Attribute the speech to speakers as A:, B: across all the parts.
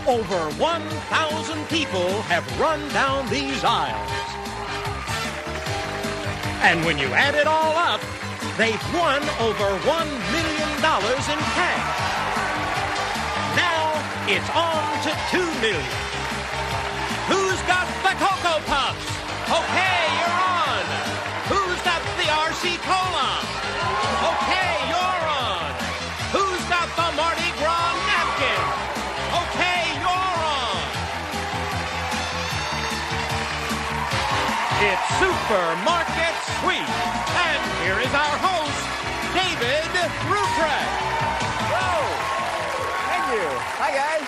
A: Over 1,000 people have run down these aisles. And when you add it all up, they've won over $1 million in cash. Now it's on to $2 million. Who's got the Cocoa Puffs? Okay, you're on. Who's got the RC Cola? Okay, you're on. Who's got the Mardi Gras napkin? Okay, you're on. It's Supermarket Sweep. And here is our host, David Ruprecht.
B: Hello. Thank you. Hi, guys.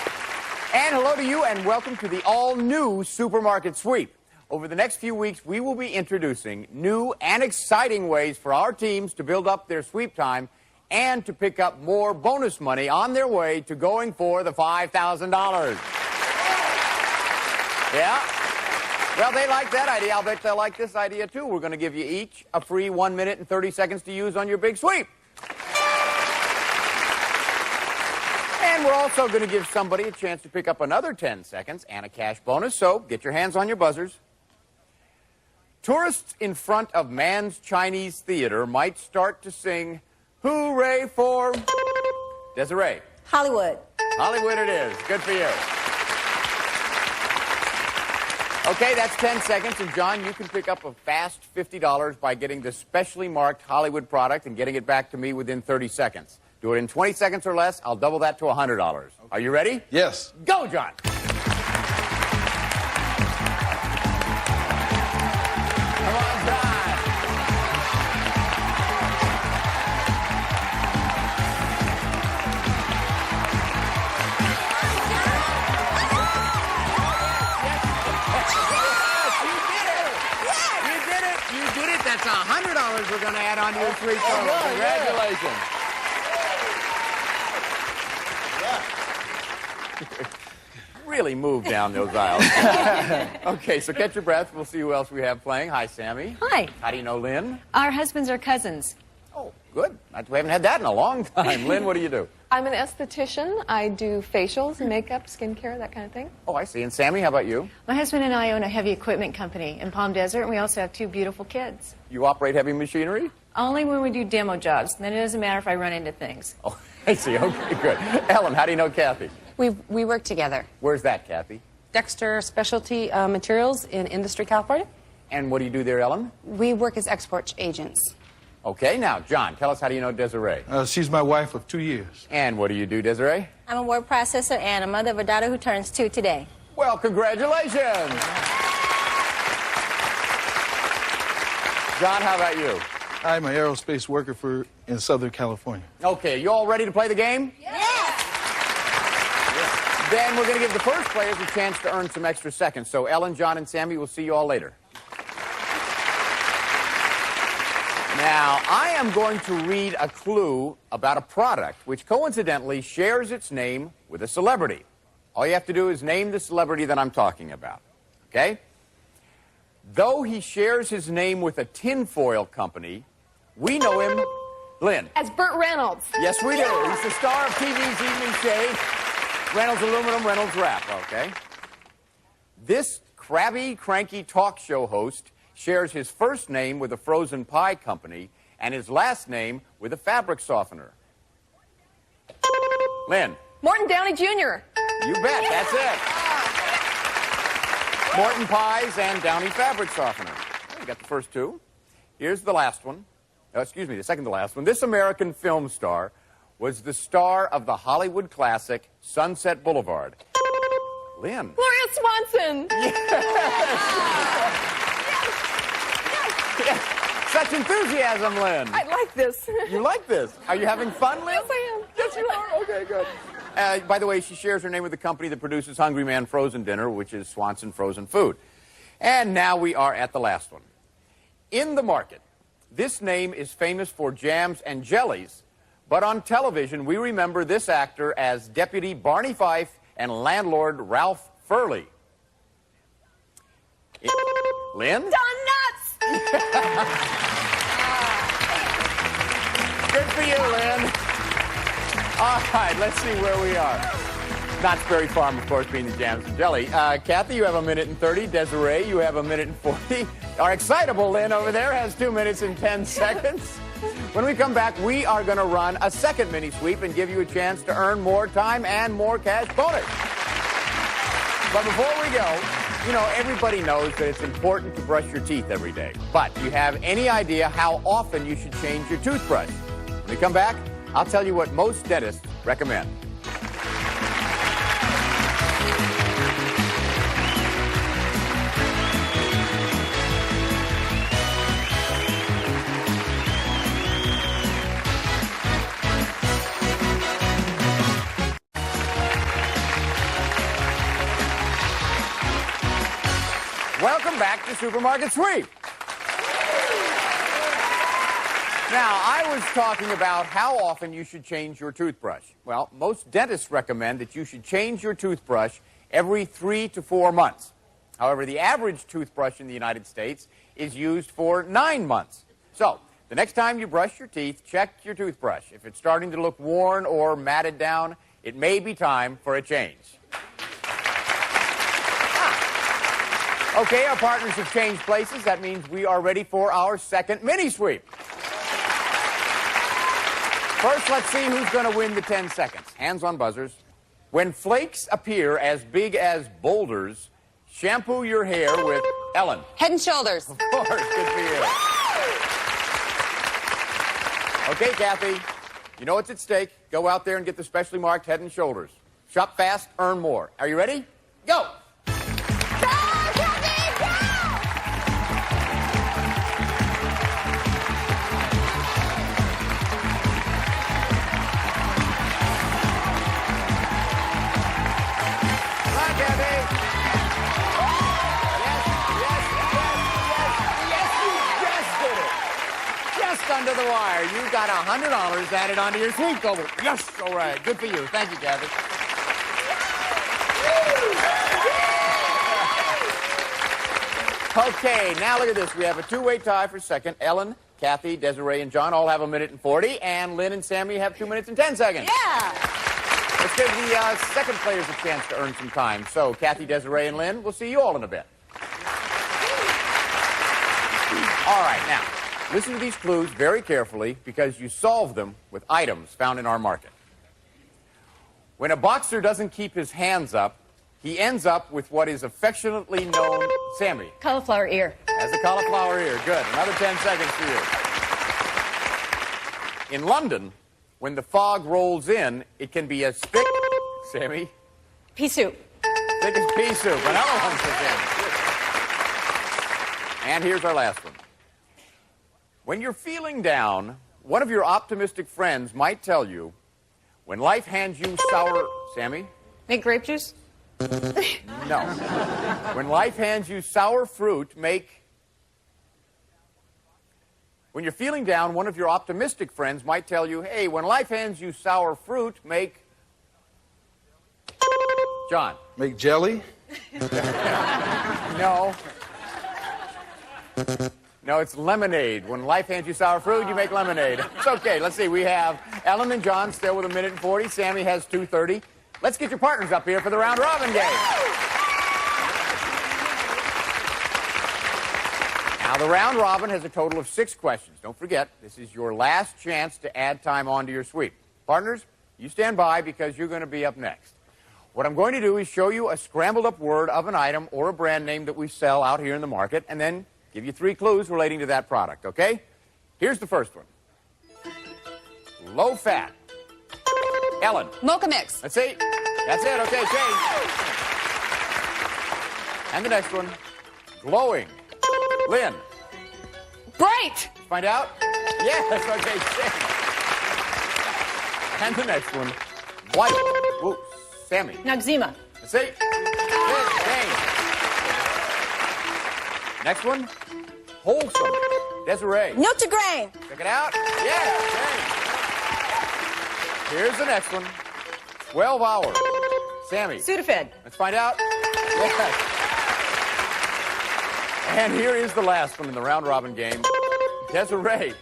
B: And hello to you, and welcome to the all-new Supermarket Sweep. Over the next few weeks, we will be introducing new and exciting ways for our teams to build up their sweep time and to pick up more bonus money on their way to going for the $5,000. Yeah? Well, they like that idea. I'll bet they'll like this idea, too. We're going to give you each a free 1 minute and 30 seconds to use on your big sweep. And we're also going to give somebody a chance to pick up another 10 seconds and a cash bonus, so get your hands on your buzzers. Tourists in front of Mann's Chinese Theater might start to sing, "Hooray for..." Desiree.
C: Hollywood.
B: Hollywood it is. Good for you. Okay, that's 10 seconds. And, John, you can pick up a fast $50 by getting the specially marked Hollywood product and getting it back to me within 30 seconds. Do it in 20 seconds or less. I'll double that to $100. Okay. Are you ready?
D: Yes.
B: Go, John. Come on, John. You did it. That's $100 we're going to add on to your free total. Congratulations. Really move down those aisles. Okay, so catch your breath. We'll see who else we have playing. Hi, Sammy.
E: Hi.
B: How do you know Lynn?
E: Our husbands are cousins.
B: Oh, good. We haven't had that in a long time. Lynn, what do you do?
F: I'm an esthetician. I do facials, makeup, skincare, that kind of thing.
B: Oh, I see. And Sammy, how about you?
E: My husband and I own a heavy equipment company in Palm Desert, and we also have two beautiful kids.
B: You operate heavy machinery?
E: Only when we do demo jobs. Then it doesn't matter if I run into things.
B: Oh, I see. Okay, good. Ellen, how do you know Kathy?
C: We work together.
B: Where's that, Kathy?
C: Dexter Specialty Materials in Industry, California.
B: And what do you do there, Ellen?
C: We work as export agents.
B: Okay, now, John, tell us, how do you know Desiree?
D: She's my wife of 2 years.
B: And what do you do, Desiree?
G: I'm a word processor and a mother of a daughter who turns 2 today.
B: Well, congratulations. John, how about you?
D: I'm an aerospace worker in Southern California.
B: Okay, you all ready to play the game?
G: Yes!
B: Then we're going to give the first players a chance to earn some extra seconds. So Ellen, John, and Sammy, we'll see you all later. Now, I am going to read a clue about a product which coincidentally shares its name with a celebrity. All you have to do is name the celebrity that I'm talking about. Okay? Though he shares his name with a tinfoil company, we know him, Lynn.
F: As Burt Reynolds.
B: Yes, we do. He's the star of TV's Evening Shade. Reynolds Aluminum, Reynolds Wrap, okay? This crabby, cranky talk show host shares his first name with a frozen pie company and his last name with a fabric softener. Lynn.
F: Morton Downey Jr.
B: You bet, that's it. Morton Pies and Downey Fabric Softener. You got the first two. Here's the last one. Oh, excuse me, the second to last one. This American film star was the star of the Hollywood classic Sunset Boulevard. Lynn.
F: Gloria Swanson.
B: Yes. Such enthusiasm, Lynn.
F: I like this.
B: You like this? Are you having fun, Lynn?
F: Yes, I am.
B: Yes, you are? Okay, good. By the way, she shares her name with the company that produces Hungry Man Frozen Dinner, which is Swanson Frozen Food. And now we are at the last one. In the market, this name is famous for jams and jellies, but on television, we remember this actor as Deputy Barney Fife and landlord Ralph Furley. Lynn?
F: Don Knotts.
B: Good for you, Lynn. All right, let's see where we are. Knott's Berry Farm, of course, being the jams and jelly. Kathy, you have 1 minute and 30. Desiree, you have 1 minute and 40. Our excitable Lynn over there has 2 minutes and 10 seconds. When we come back, we are going to run a second mini sweep and give you a chance to earn more time and more cash bonus. But before we go, you know, everybody knows that it's important to brush your teeth every day. But do you have any idea how often you should change your toothbrush? When we come back, I'll tell you what most dentists recommend. Welcome back to Supermarket Sweep. Now, I was talking about how often you should change your toothbrush. Well, most dentists recommend that you should change your toothbrush every 3 to 4 months. However, the average toothbrush in the United States is used for 9 months. So, the next time you brush your teeth, check your toothbrush. If it's starting to look worn or matted down, it may be time for a change. Okay, our partners have changed places. That means we are ready for our second mini sweep. First, let's see who's going to win the 10 seconds. Hands on buzzers. When flakes appear as big as boulders, shampoo your hair with Ellen.
C: Head and Shoulders.
B: Of course, good for you. Okay, Kathy, you know what's at stake. Go out there and get the specially marked Head and Shoulders. Shop fast, earn more. Are you ready? Go! Under the wire. You got $100 added onto your sweep goal. Yes, all right. Good for you. Thank you, Kathy. Okay, now look at this. We have a two-way tie for second. Ellen, Kathy, Desiree, and John all have 1 minute and 40, and Lynn and Sammy have 2 minutes and 10 seconds.
G: Yeah.
B: Let's give the second players a chance to earn some time. So, Kathy, Desiree, and Lynn, we'll see you all in a bit. All right, now, listen to these clues very carefully because you solve them with items found in our market. When a boxer doesn't keep his hands up, he ends up with what is affectionately known... Sammy.
E: Cauliflower ear.
B: Has a cauliflower ear. Good. Another 10 seconds for you. In London, when the fog rolls in, it can be as thick... Sammy?
E: Pea soup.
B: Thick as pea soup. Another one for Sammy. And here's our last one. When you're feeling down, one of your optimistic friends might tell you, when life hands you sour... Sammy?
E: Make grape juice?
B: No. When life hands you sour fruit, make... When you're feeling down, one of your optimistic friends might tell you, hey, when life hands you sour fruit, make... John?
D: Make jelly?
B: No. No, it's lemonade. When life hands you sour fruit, you make lemonade. It's okay. Let's see. We have Ellen and John still with 1 minute and 40. Sammy has 2:30. Let's get your partners up here for the round robin game. Now, the round robin has a total of 6 questions. Don't forget, this is your last chance to add time onto your sweep. Partners, you stand by because you're going to be up next. What I'm going to do is show you a scrambled up word of an item or a brand name that we sell out here in the market, and then give you 3 clues relating to that product, okay? Here's the first one. Low fat. Ellen.
C: Mocha Mix.
B: Let's see. That's it. Okay, change. And the next one. Glowing. Lynn.
C: Bright.
B: Find out? Yes. Okay, change. And the next one. White. Whoa, Sammy.
E: Noxzema.
B: Let's see. Good, change. Next one. Wholesome. Desiree.
G: Nutri-Grain.
B: Check it out. Yes, change. Here's the next one. 12 hours. Sammy.
E: Sudafed.
B: Let's find out. Yes. And here is the last one in the round robin game. Desiree.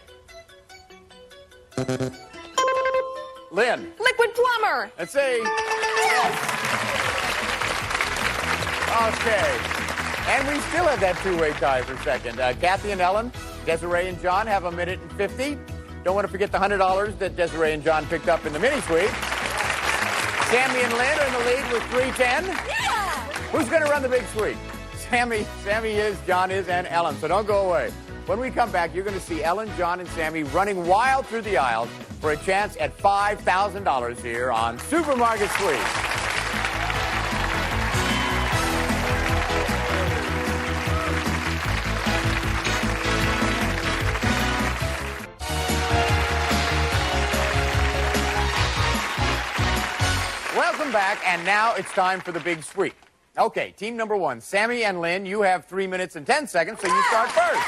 B: Lynn.
F: Liquid plumber.
B: Let's see. Yes. Okay. And we still have that two-way tie for second. Kathy and Ellen, Desiree and John have 1:50. Don't want to forget the $100 that Desiree and John picked up in the mini suite. Sammy and Lynn are in the lead with 310.
G: Yeah!
B: Who's going to run the big suite? Sammy is, John is, and Ellen. So don't go away. When we come back, you're going to see Ellen, John, and Sammy running wild through the aisles for a chance at $5,000 here on Supermarket Sweep. Welcome back, and now it's time for the big sweep. Okay, team number one, Sammy and Lynn, you have 3 minutes and 10 seconds, so you start first.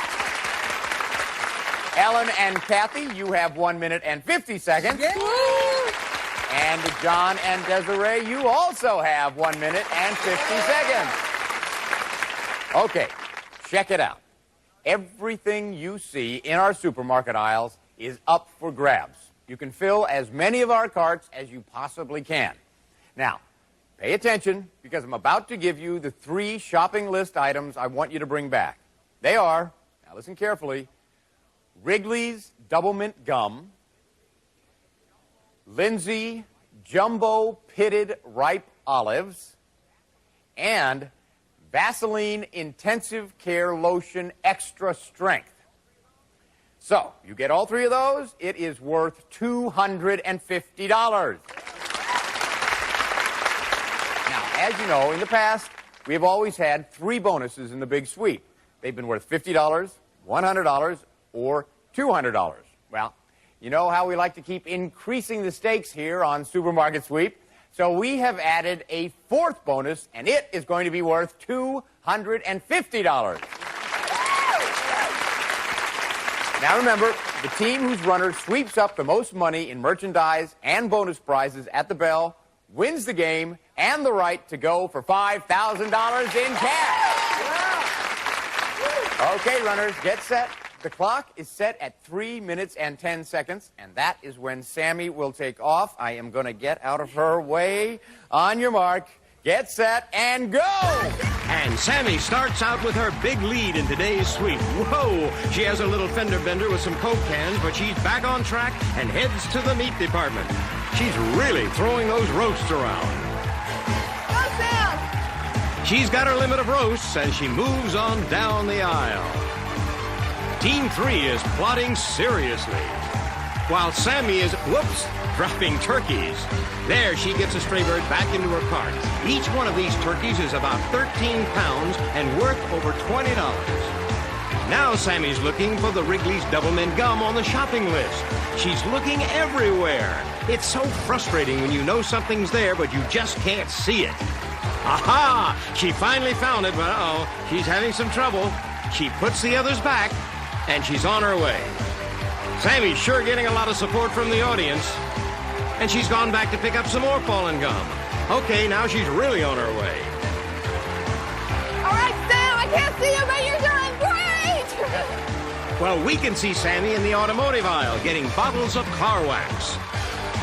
B: Ellen and Kathy, you have 1 minute and 50 seconds.
G: Yeah.
B: And John and Desiree, you also have 1 minute and 50 seconds. Okay, check it out. Everything you see in our supermarket aisles is up for grabs. You can fill as many of our carts as you possibly can. Now, pay attention, because I'm about to give you the 3 shopping list items I want you to bring back. They are, now listen carefully, Wrigley's Double Mint Gum, Lindsay Jumbo Pitted Ripe Olives, and Vaseline Intensive Care Lotion Extra Strength. So, you get all 3 of those, it is worth $250. Now, as you know, in the past, we have always had 3 bonuses in the big sweep. They've been worth $50, $100, or $200. Well, you know how we like to keep increasing the stakes here on Supermarket Sweep. So we have added a 4th bonus, and it is going to be worth $250. Now remember, the team whose runner sweeps up the most money in merchandise and bonus prizes at the bell wins the game and the right to go for $5,000 in cash. Okay, runners, get set. The clock is set at 3 minutes and 10 seconds, and that is when Sammy will take off. I am going to get out of her way. On your mark, get set, and go!
A: And Sammy starts out with her big lead in today's sweep. Whoa! She has a little fender bender with some Coke cans, but she's back on track and heads to the meat department. She's really throwing those roasts around.
F: Go, Sam!
A: She's got her limit of roasts as she moves on down the aisle. Team 3 is plotting seriously, while Sammy is, dropping turkeys. There, she gets a stray bird back into her cart. Each one of these turkeys is about 13 pounds and worth over $20. Now Sammy's looking for the Wrigley's Double Mint Gum on the shopping list. She's looking everywhere. It's so frustrating when you know something's there, but you just can't see it. Aha! She finally found it, but uh-oh, she's having some trouble. She puts the others back, and she's on her way. Sammy's sure getting a lot of support from the audience. And she's gone back to pick up some more fallen gum. Okay, now she's really on her way.
F: All right, Sam, I can't see you, but you're doing great!
A: Well, we can see Sammy in the automotive aisle getting bottles of car wax.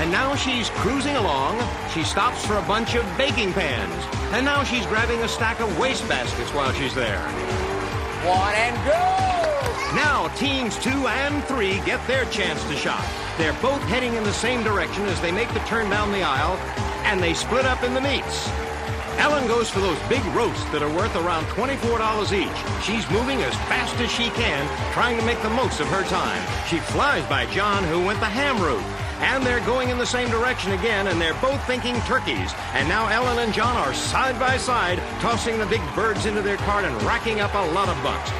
A: And now she's cruising along. She stops for a bunch of baking pans. And now she's grabbing a stack of waste baskets while she's there.
B: 1 and go!
A: Now, teams 2 and 3 get their chance to shop. They're both heading in the same direction as they make the turn down the aisle, and they split up in the meats. Ellen goes for those big roasts that are worth around $24 each. She's moving as fast as she can, trying to make the most of her time. She flies by John, who went the ham route. And they're going in the same direction again, and they're both thinking turkeys. And now Ellen and John are side by side, tossing the big birds into their cart and racking up a lot of bucks.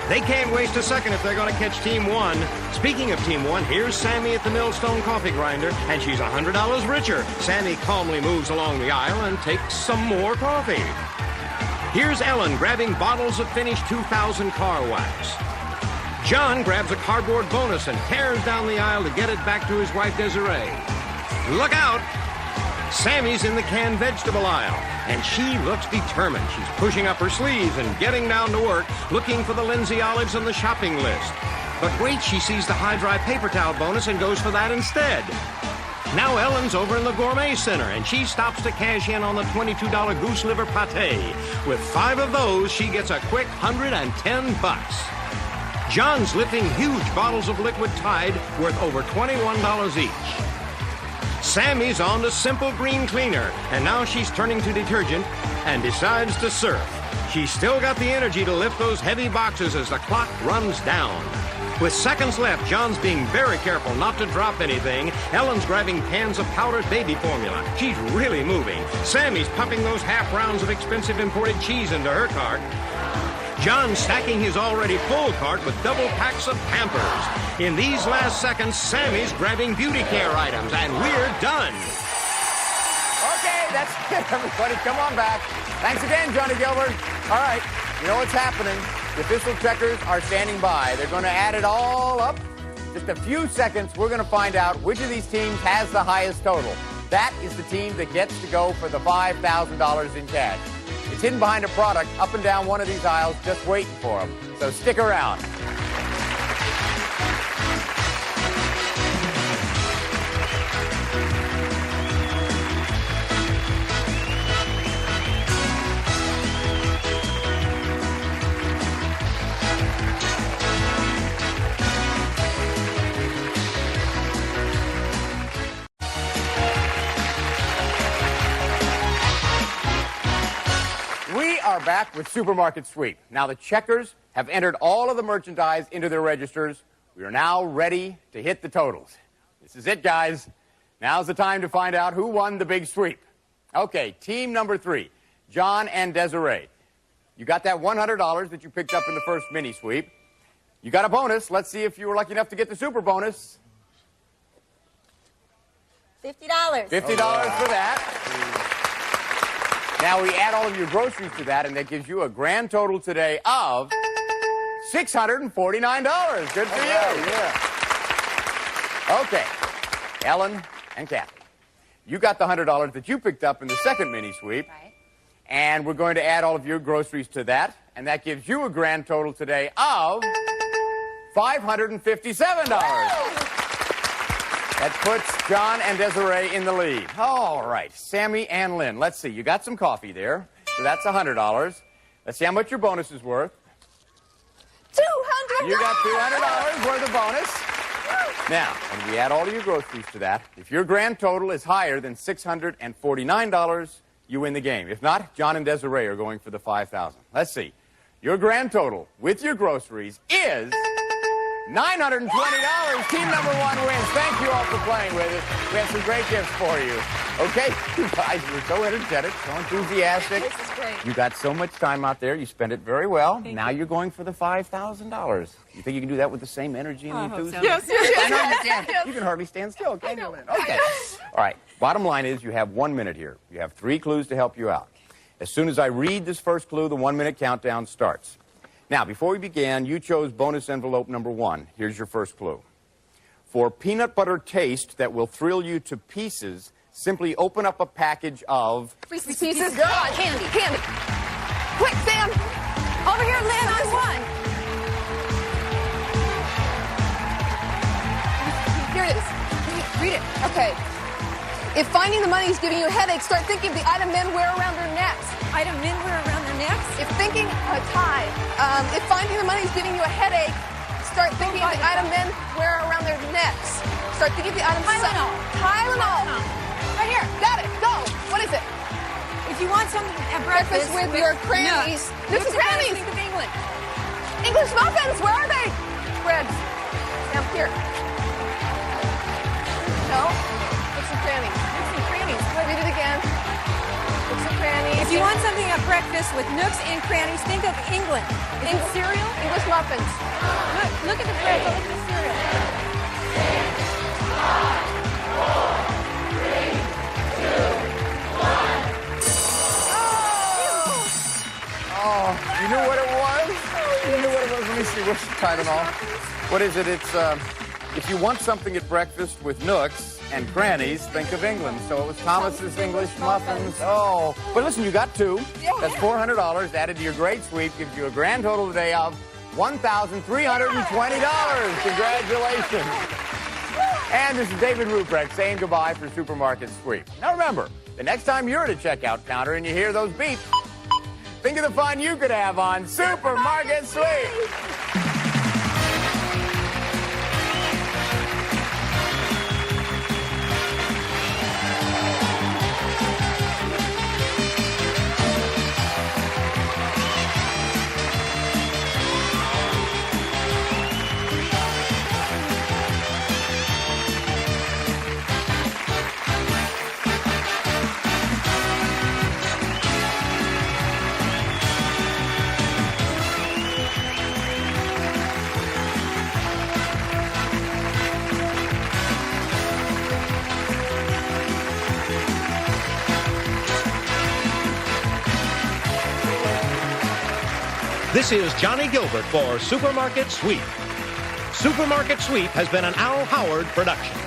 A: They can't waste a second if they're going to catch Team 1. Speaking of Team 1, here's Sammy at the Millstone coffee grinder, and she's $100 richer. Sammy calmly moves along the aisle and takes some more coffee. Here's Ellen grabbing bottles of finished 2000 car wax. John grabs a cardboard bonus and tears down the aisle to get it back to his wife, Desiree. Look out! Sammy's in the canned vegetable aisle, and she looks determined. She's pushing up her sleeves and getting down to work, looking for the Lindsay olives on the shopping list. But wait, she sees the high-dry paper towel bonus and goes for that instead. Now Ellen's over in the Gourmet Center, and she stops to cash in on the $22 goose liver pate. With 5 of those, she gets a quick $110. John's lifting huge bottles of liquid Tide worth over $21 each. Sammy's on to Simple Green Cleaner, and now she's turning to detergent and decides to surf. She's still got the energy to lift those heavy boxes as the clock runs down. With seconds left, John's being very careful not to drop anything. Ellen's grabbing cans of powdered baby formula. She's really moving. Sammy's pumping those half rounds of expensive imported cheese into her cart. John's stacking his already full cart with double packs of Pampers. In these last seconds, Sammy's grabbing beauty care items, and we're done.
B: Okay, that's it, everybody. Come on back. Thanks again, Johnny Gilbert. All right, you know what's happening. The official checkers are standing by. They're going to add it all up. Just a few seconds, we're going to find out which of these teams has the highest total. That is the team that gets to go for the $5,000 in cash. It's hidden behind a product up and down one of these aisles just waiting for them. So stick around. We are back with Supermarket Sweep. Now the checkers have entered all of the merchandise into their registers. We are now ready to hit the totals. This is it, guys. Now's the time to find out who won the big sweep. Okay, team number 3, John and Desiree. You got that $100 that you picked up in the first mini sweep. You got a bonus. Let's see if you were lucky enough to get the super bonus.
G: $50.
B: $50 for that. Now, we add all of your groceries to that, and that gives you a grand total today of $649. Good for you. Yeah. Okay. Ellen and Kathy, you got the $100 that you picked up in the second mini sweep.
C: Right.
B: And we're going to add all of your groceries to that, and that gives you a grand total today of $557. That puts John and Desiree in the lead. All right, Sammy and Lynn. Let's see. You got some coffee there, so that's $100. Let's see how much your bonus is worth.
F: $200.
B: You got $200 worth of bonus. Now, when we add all of your groceries to that, if your grand total is higher than $649, you win the game. If not, John and Desiree are going for the $5,000. Let's see. Your grand total with your groceries is $920. Team number 1 wins. Thank you all for playing with us. We have some great gifts for you. Okay, you guys were so energetic, so enthusiastic.
C: This is great.
B: You got so much time out there. You spent it very well. Now you're going for the $5,000. You think you can do that with the same energy and enthusiasm?
F: Yes.
B: I know you can. You can hardly stand still, can you, Lynn? Okay. All right. Bottom line is you have 1 minute here. You have 3 clues to help you out. As soon as I read this first clue, the 1-minute countdown starts. Now, before we began, you chose bonus envelope number 1. Here's your first clue. For peanut butter taste that will thrill you to pieces, simply open up a package of...
F: Reese's Pieces. Candy. Quick, Sam. Over here, Lynn, on 1. Here it is. Read it. Okay. If finding the money is giving you a headache, start thinking of the item men wear around their necks.
E: Item men wear around their necks?
F: If thinking a tie. If finding the money is giving you a headache, start thinking of the item men wear around their necks. Start thinking of the item... Tylenol. Right here. Got it. Go. What is it?
E: If you want something at breakfast
F: with your crannies. This is crannies.
E: Think of England.
F: English muffins. Where are they? Breads. Down here. No. Nooks and crannies.
E: Nooks and crannies.
F: Read it again. Nooks and crannies.
E: If you want something at breakfast with nooks and crannies, think of England. Is it cereal?
F: English muffins.
E: Look at the bread. Look at the cereal.
F: 5, 4, 3, 2, 1.
B: Oh, you knew what it was? You knew what it was? Let me see. What's the Tylenol? What is it? It's, if you want something at breakfast with nooks and crannies, think of England. So it was Thomas's English muffins. Oh, but listen, you got 2. That's $400 added to your great sweep. Gives you a grand total today of $1,320. Congratulations. And this is David Ruprecht saying goodbye for Supermarket Sweep. Now remember, the next time you're at a checkout counter and you hear those beeps, think of the fun you could have on Supermarket Sweep.
A: This is Johnny Gilbert for Supermarket Sweep. Supermarket Sweep has been an Al Howard production.